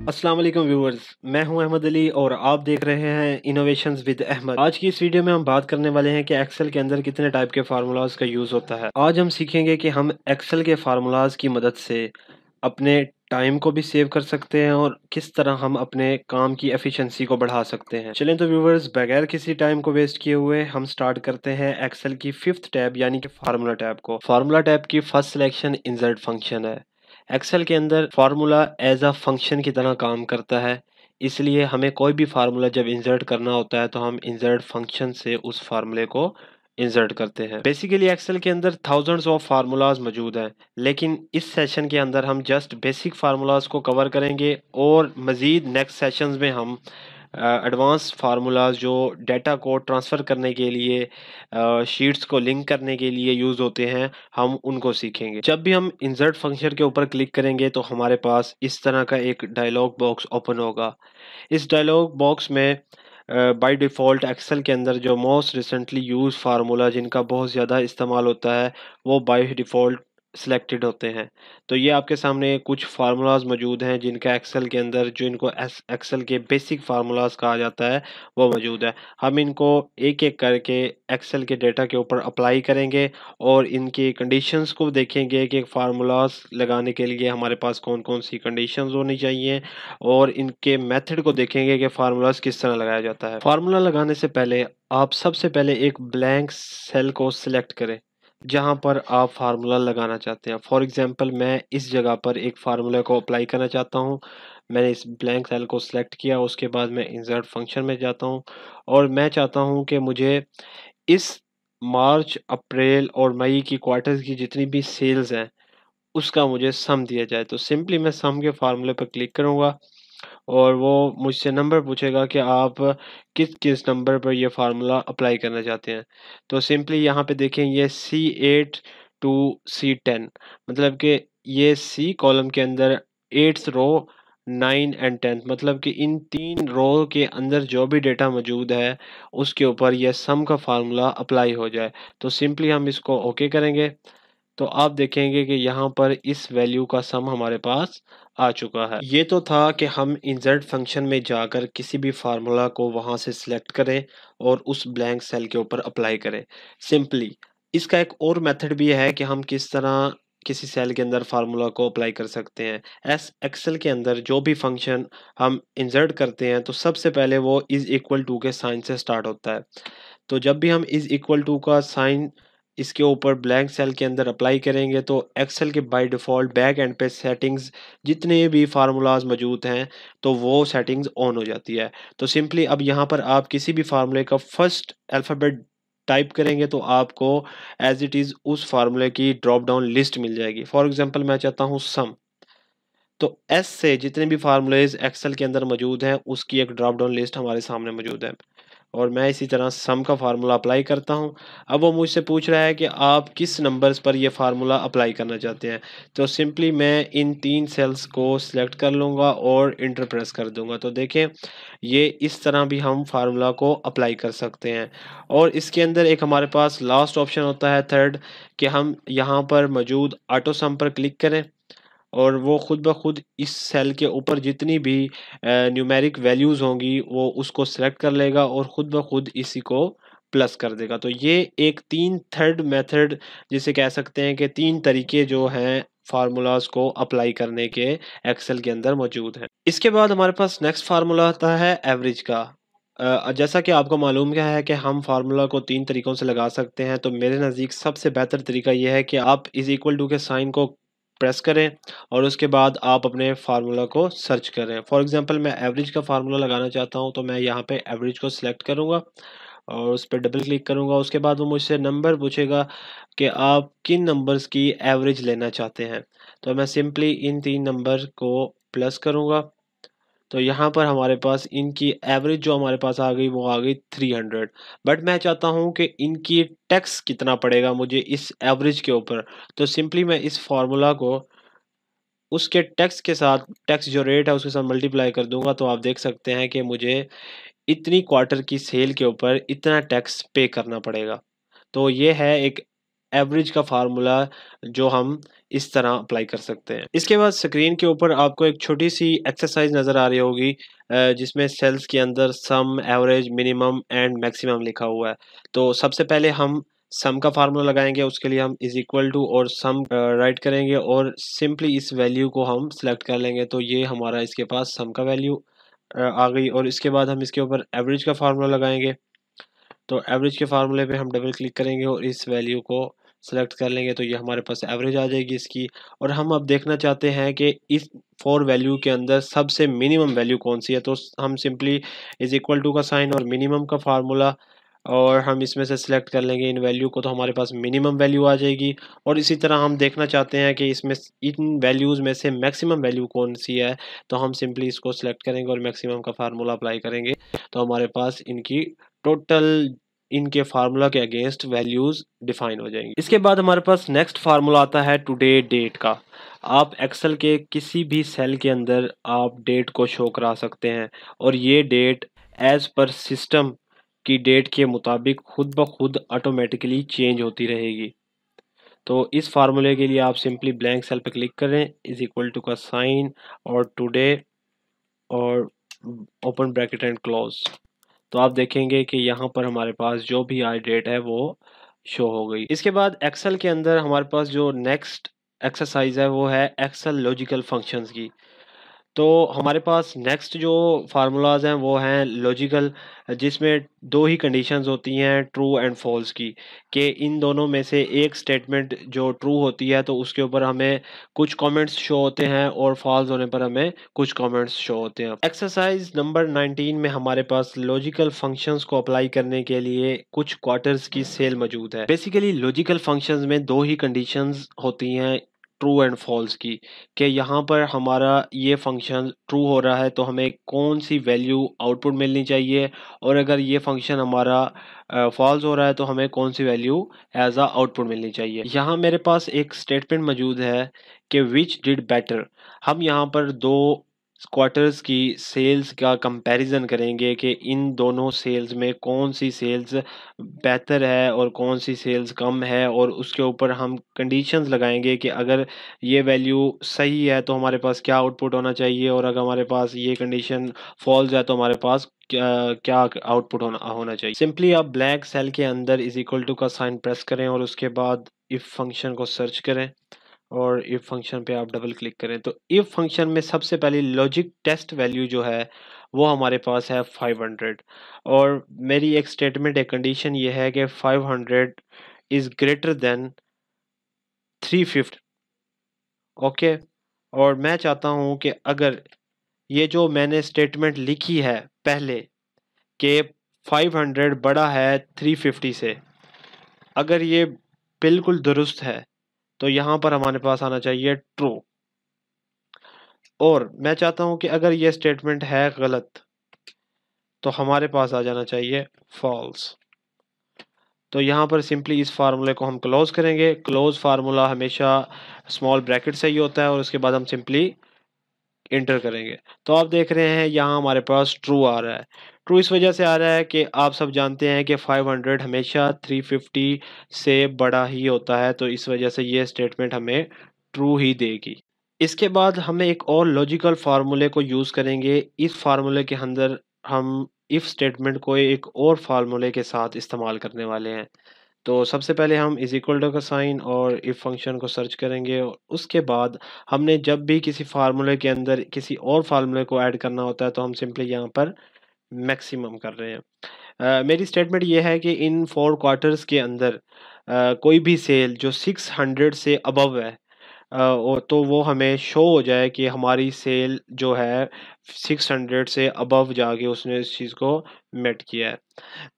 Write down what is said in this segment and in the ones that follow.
अस्सलाम वालेकुम व्यूअर्स, मैं हूं अहमद अली और आप देख रहे हैं इनोवेशंस विद अहमद। आज की इस वीडियो में हम बात करने वाले हैं कि एक्सेल के अंदर कितने टाइप के फार्मूलाज का यूज़ होता है। आज हम सीखेंगे कि हम एक्सेल के फार्मूलाज की मदद से अपने टाइम को भी सेव कर सकते हैं और किस तरह हम अपने काम की एफिशिएंसी को बढ़ा सकते हैं। चलें तो व्यूअर्स, बगैर किसी टाइम को वेस्ट किए हुए हम स्टार्ट करते हैं एक्सेल की फिफ्थ टैब यानी कि फार्मूला टैब को। फार्मूला टैब की फर्स्ट सिलेक्शन इंसर्ट फंक्शन है। एक्सेल के अंदर फार्मूला एज अ फंक्शन की तरह काम करता है, इसलिए हमें कोई भी फार्मूला जब इंसर्ट करना होता है तो हम इंसर्ट फंक्शन से उस फार्मूले को इंसर्ट करते हैं। बेसिकली एक्सेल के अंदर थाउजेंड्स ऑफ फार्मूलाज मौजूद हैं, लेकिन इस सेशन के अंदर हम जस्ट बेसिक फार्मूलाज को कवर करेंगे और मज़ीद नेक्स्ट सेशंस में हम एडवांस फार्मूलाज जो डेटा को ट्रांसफ़र करने के लिए शीट्स को लिंक करने के लिए यूज़ होते हैं, हम उनको सीखेंगे। जब भी हम इंसर्ट फंक्शन के ऊपर क्लिक करेंगे तो हमारे पास इस तरह का एक डायलॉग बॉक्स ओपन होगा। इस डायलॉग बॉक्स में बाय डिफ़ॉल्ट एक्सेल के अंदर जो मोस्ट रिसेंटली यूज़ फार्मूला जिनका बहुत ज़्यादा इस्तेमाल होता है, वो बाय डिफ़ॉल्ट सिलेक्टेड होते हैं। तो ये आपके सामने कुछ फार्मूलाज़ मौजूद हैं जिनका एक्सेल के अंदर जो इनको एक्सेल के बेसिक फार्मूलाज़ कहा जाता है, वो मौजूद है। हम इनको एक-एक करके एक्सेल के डेटा के ऊपर अप्लाई करेंगे और इनकी कंडीशंस को देखेंगे कि फार्मूलाज़ लगाने के लिए हमारे पास कौन-कौन सी कंडीशंस होनी चाहिए और इनके मेथड को देखेंगे कि फार्मूलाज़ किस तरह लगाया जाता है। फार्मूला लगाने से पहले आप सबसे पहले एक ब्लैंक सेल को सिलेक्ट करें, जहाँ पर आप फार्मूला लगाना चाहते हैं। फॉर एग्ज़ाम्पल मैं इस जगह पर एक फार्मूला को अप्लाई करना चाहता हूँ। मैंने इस ब्लैंक सेल को सिलेक्ट किया, उसके बाद मैं इंसर्ट फंक्शन में जाता हूँ और मैं चाहता हूँ कि मुझे इस मार्च, अप्रैल और मई की क्वार्टर्स की जितनी भी सेल्स हैं, उसका मुझे सम दिया जाए। तो सिंपली मैं सम के फार्मूले पर क्लिक करूँगा और वो मुझसे नंबर पूछेगा कि आप किस-किस नंबर पर ये फ़ॉर्मूला अप्लाई करना चाहते हैं। तो सिंपली यहाँ पे देखें ये C8 टू C10 मतलब कि ये C कॉलम के अंदर 8th रो, 9 एंड 10th मतलब कि इन 3 रो के अंदर जो भी डेटा मौजूद है, उसके ऊपर ये सम का फ़ॉर्मूला अप्लाई हो जाए। तो सिंपली हम इसको ओके करेंगे। तो आप देखेंगे कि यहाँ पर इस वैल्यू का सम हमारे पास आ चुका है। ये तो था कि हम इंसर्ट फंक्शन में जाकर किसी भी फार्मूला को वहाँ से सिलेक्ट करें और उस ब्लैंक सेल के ऊपर अप्लाई करें सिंपली। इसका एक और मेथड भी है कि हम किस तरह किसी सेल के अंदर फार्मूला को अप्लाई कर सकते हैं। एस एक्सेल के अंदर जो भी फंक्शन हम इंसर्ट करते हैं तो सबसे पहले वो इज़ इक्वल टू के साइन से स्टार्ट होता है। तो जब भी हम इज़ इक्वल टू का साइन इसके ऊपर ब्लैंक सेल के अंदर अप्लाई करेंगे तो एक्सेल के बाय डिफ़ॉल्ट बैक एंड पे सेटिंग्स जितने भी फार्मूलाज़ मौजूद हैं, तो वो सेटिंग्स ऑन हो जाती है। तो सिंपली अब यहाँ पर आप किसी भी फार्मूले का फर्स्ट अल्फ़ाबेट टाइप करेंगे तो आपको एज़ इट इज़ उस फार्मूले की ड्रॉप डाउन लिस्ट मिल जाएगी। फॉर एग्ज़ाम्पल मैं चाहता हूँ सम, तो एस से जितने भी फार्मूलेज़ एक्सेल के अंदर मौजूद हैं, उसकी एक ड्रॉप डाउन लिस्ट हमारे सामने मौजूद है। और मैं इसी तरह सम का फार्मूला अप्लाई करता हूँ। अब वो मुझसे पूछ रहा है कि आप किस नंबर्स पर ये फार्मूला अप्लाई करना चाहते हैं। तो सिंपली मैं इन 3 सेल्स को सिलेक्ट कर लूँगा और एंटर प्रेस कर दूँगा। तो देखें, ये इस तरह भी हम फार्मूला को अप्लाई कर सकते हैं। और इसके अंदर एक हमारे पास लास्ट ऑप्शन होता है थर्ड, कि हम यहाँ पर मौजूद ऑटो सम पर क्लिक करें और वो खुद ब खुद इस सेल के ऊपर जितनी भी न्यूमेरिक वैल्यूज़ होंगी वो उसको सेलेक्ट कर लेगा और खुद ब खुद इसी को प्लस कर देगा। तो ये एक 3 थर्ड मेथड जिसे कह सकते हैं कि 3 तरीके जो हैं फ़ॉर्मूलाज़ को अप्लाई करने के एक्सेल के अंदर मौजूद हैं। इसके बाद हमारे पास नेक्स्ट फ़ॉर्मूला आता है एवरेज का। जैसा कि आपको मालूम क्या है कि हम फ़ॉर्मूला को 3 तरीकों से लगा सकते हैं, तो मेरे नज़दीक सबसे बेहतर तरीका ये है कि आप इज़ इक्वल टू के साइन को प्रेस करें और उसके बाद आप अपने फार्मूला को सर्च करें। फॉर एग्ज़ाम्पल मैं एवरेज का फार्मूला लगाना चाहता हूँ, तो मैं यहाँ पे एवरेज को सिलेक्ट करूँगा और उस पे डबल क्लिक करूँगा। उसके बाद वो मुझसे नंबर पूछेगा कि आप किन नंबर्स की एवरेज लेना चाहते हैं। तो मैं सिंपली इन 3 नंबर को प्लस करूँगा। तो यहाँ पर हमारे पास इनकी एवरेज जो हमारे पास आ गई वो आ गई 300। बट मैं चाहता हूँ कि इनकी टैक्स कितना पड़ेगा मुझे इस एवरेज के ऊपर। तो सिंपली मैं इस फार्मूला को उसके टैक्स के साथ, टैक्स जो रेट है उसके साथ मल्टीप्लाई कर दूँगा, तो आप देख सकते हैं कि मुझे इतनी क्वार्टर की सेल के ऊपर इतना टैक्स पे करना पड़ेगा। तो ये है एक एवरेज का फार्मूला जो हम इस तरह अप्लाई कर सकते हैं। इसके बाद स्क्रीन के ऊपर आपको एक छोटी सी एक्सरसाइज नज़र आ रही होगी जिसमें सेल्स के अंदर सम, एवरेज, मिनिमम एंड मैक्सिमम लिखा हुआ है। तो सबसे पहले हम सम का फार्मूला लगाएंगे, उसके लिए हम इज इक्वल टू और सम राइट करेंगे और सिंपली इस वैल्यू को हम सिलेक्ट कर लेंगे। तो ये हमारा इसके पास सम का वैल्यू आ गई और इसके बाद हम इसके ऊपर एवरेज का फार्मूला लगाएंगे। तो एवरेज के फार्मूले पे हम डबल क्लिक करेंगे और इस वैल्यू को सेलेक्ट कर लेंगे तो ये हमारे पास एवरेज आ जाएगी इसकी। और हम अब देखना चाहते हैं कि इस फोर वैल्यू के अंदर सबसे मिनिमम वैल्यू कौन सी है। तो हम सिंपली इज इक्वल टू का साइन और मिनिमम का फार्मूला और हम इसमें से सिलेक्ट कर लेंगे इन वैल्यू को, तो हमारे पास मिनिमम वैल्यू आ जाएगी। और इसी तरह हम देखना चाहते हैं कि इसमें इन वैल्यूज़ में से मैक्सिमम वैल्यू कौन सी है, तो हम सिंपली इसको सिलेक्ट करेंगे और मैक्सिमम का फार्मूला अप्लाई करेंगे। तो हमारे पास इनकी टोटल इनके फार्मूला के अगेंस्ट वैल्यूज डिफाइन हो जाएंगी। इसके बाद हमारे पास नेक्स्ट फार्मूला आता है टुडे डेट का। आप एक्सेल के किसी भी सेल के अंदर आप डेट को शो करा सकते हैं और ये डेट एज पर सिस्टम की डेट के मुताबिक खुद ब खुद ऑटोमेटिकली चेंज होती रहेगी। तो इस फार्मूले के लिए आप सिंपली ब्लैंक सेल पर क्लिक करें, इज इक्वल टू का साइन और टुडे और ओपन ब्रैकेट एंड क्लोज। तो आप देखेंगे कि यहाँ पर हमारे पास जो भी आज डेट है वो शो हो गई। इसके बाद एक्सेल के अंदर हमारे पास जो नेक्स्ट एक्सरसाइज है वो है एक्सेल लॉजिकल फंक्शंस की। तो हमारे पास नेक्स्ट जो फार्मूलाज हैं वो हैं लॉजिकल, जिसमें दो ही कंडीशंस होती हैं ट्रू एंड फॉल्स की, कि इन दोनों में से एक स्टेटमेंट जो ट्रू होती है तो उसके ऊपर हमें कुछ कमेंट्स शो होते हैं और फॉल्स होने पर हमें कुछ कमेंट्स शो होते हैं। एक्सरसाइज नंबर 19 में हमारे पास लॉजिकल फंक्शंस को अप्लाई करने के लिए कुछ क्वार्टर्स की सेल मौजूद है। बेसिकली लॉजिकल फंक्शंस में दो ही कंडीशंस होती हैं ट्रू एंड फॉल्स की, कि यहाँ पर हमारा ये फंक्शन ट्रू हो रहा है तो हमें कौन सी वैल्यू आउटपुट मिलनी चाहिए, और अगर ये फंक्शन हमारा फॉल्स हो रहा है तो हमें कौन सी वैल्यू एज आ आउटपुट मिलनी चाहिए। यहाँ मेरे पास एक स्टेटमेंट मौजूद है कि विच डिड बेटर। हम यहाँ पर दो क्वार्टर्स की सेल्स का कंपैरिजन करेंगे कि इन दोनों सेल्स में कौन सी सेल्स बेहतर है और कौन सी सेल्स कम है, और उसके ऊपर हम कंडीशंस लगाएंगे कि अगर ये वैल्यू सही है तो हमारे पास क्या आउटपुट होना चाहिए, और अगर हमारे पास ये कंडीशन फॉल्स है तो हमारे पास क्या क्या आउटपुट होना चाहिए। सिंपली आप ब्लैक सेल के अंदर इज इक्वल टू का साइन प्रेस करें और उसके बाद इफ फंक्शन को सर्च करें और इफ फंक्शन पे आप डबल क्लिक करें। तो इफ फंक्शन में सबसे पहले लॉजिक टेस्ट वैल्यू जो है वो हमारे पास है 500, और मेरी एक स्टेटमेंट एक कंडीशन ये है कि 500 इज ग्रेटर देन 350। ओके, और मैं चाहता हूँ कि अगर ये जो मैंने स्टेटमेंट लिखी है पहले कि 500 बड़ा है 350 से, अगर ये बिल्कुल दुरुस्त है तो यहाँ पर हमारे पास आना चाहिए ट्रू, और मैं चाहता हूं कि अगर ये स्टेटमेंट है गलत तो हमारे पास आ जाना चाहिए फॉल्स। तो यहाँ पर सिंपली इस फार्मूले को हम क्लोज करेंगे। क्लोज फार्मूला हमेशा स्मॉल ब्रैकेट से ही होता है और उसके बाद हम सिंपली इंटर करेंगे। तो आप देख रहे हैं यहाँ हमारे पास ट्रू आ रहा है। ट्रू इस वजह से आ रहा है कि आप सब जानते हैं कि 500 हमेशा 350 से बड़ा ही होता है, तो इस वजह से ये स्टेटमेंट हमें ट्रू ही देगी। इसके बाद हमें एक और लॉजिकल फार्मूले को यूज़ करेंगे। इस फार्मूले के अंदर हम इफ़ स्टेटमेंट को एक और फार्मूले के साथ इस्तेमाल करने वाले हैं। तो सबसे पहले हम इज इक्वल टू का साइन और इफ़ फंक्शन को सर्च करेंगे, और उसके बाद हमने जब भी किसी फार्मूले के अंदर किसी और फार्मूले को ऐड करना होता है तो हम सिंपली यहाँ पर मैक्सिमम कर रहे हैं। मेरी स्टेटमेंट ये है कि इन 4 क्वार्टर्स के अंदर कोई भी सेल जो 600 से अबव है, तो वो हमें शो हो जाए कि हमारी सेल जो है 600 से अबव जाके उसने इस चीज़ को मेट किया है।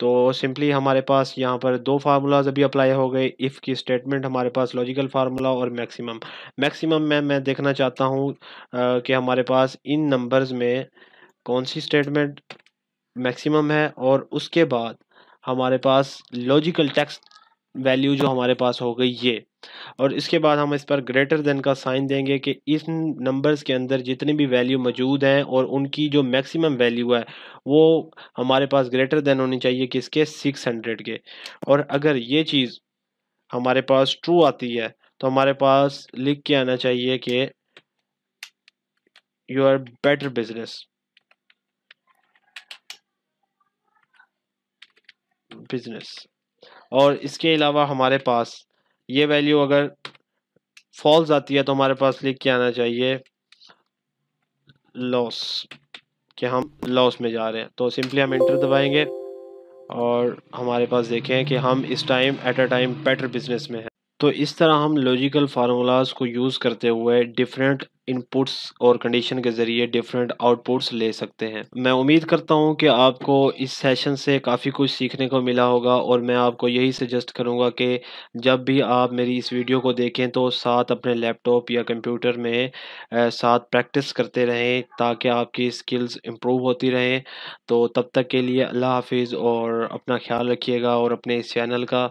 तो सिंपली हमारे पास यहाँ पर दो फार्मूलाज अभी अप्लाई हो गए। इफ़ की स्टेटमेंट हमारे पास लॉजिकल फार्मूला और मैक्सिमम। मैक्सिमम में मैं देखना चाहता हूँ कि हमारे पास इन नंबर्स में कौन सी स्टेटमेंट मैक्सिमम है, और उसके बाद हमारे पास लॉजिकल टेक्स्ट वैल्यू जो हमारे पास हो गई ये, और इसके बाद हम इस पर ग्रेटर देन का साइन देंगे कि इस नंबर्स के अंदर जितनी भी वैल्यू मौजूद हैं और उनकी जो मैक्सिमम वैल्यू है वो हमारे पास ग्रेटर देन होनी चाहिए किसके, 600 के। और अगर ये चीज़ हमारे पास ट्रू आती है तो हमारे पास लिख के आना चाहिए कि योर बेटर बिजनेस बिजनेस। और इसके अलावा हमारे पास ये वैल्यू अगर फॉल्स आती है तो हमारे पास लिख के आना चाहिए लॉस, कि हम लॉस में जा रहे हैं। तो सिंपली हम इंटर दबाएंगे और हमारे पास देखें कि हम इस time at a time better business में हैं। तो इस तरह हम लॉजिकल फार्मूलाज को यूज़ करते हुए डिफरेंट इनपुट्स और कंडीशन के ज़रिए डिफरेंट आउटपुट्स ले सकते हैं। मैं उम्मीद करता हूँ कि आपको इस सेशन से काफ़ी कुछ सीखने को मिला होगा और मैं आपको यही सजेस्ट करूँगा कि जब भी आप मेरी इस वीडियो को देखें तो साथ अपने लैपटॉप या कंप्यूटर में साथ प्रैक्टिस करते रहें ताकि आपकी स्किल्स इम्प्रूव होती रहें। तो तब तक के लिए अल्लाह हाफिज़ और अपना ख्याल रखिएगा और अपने इस चैनल का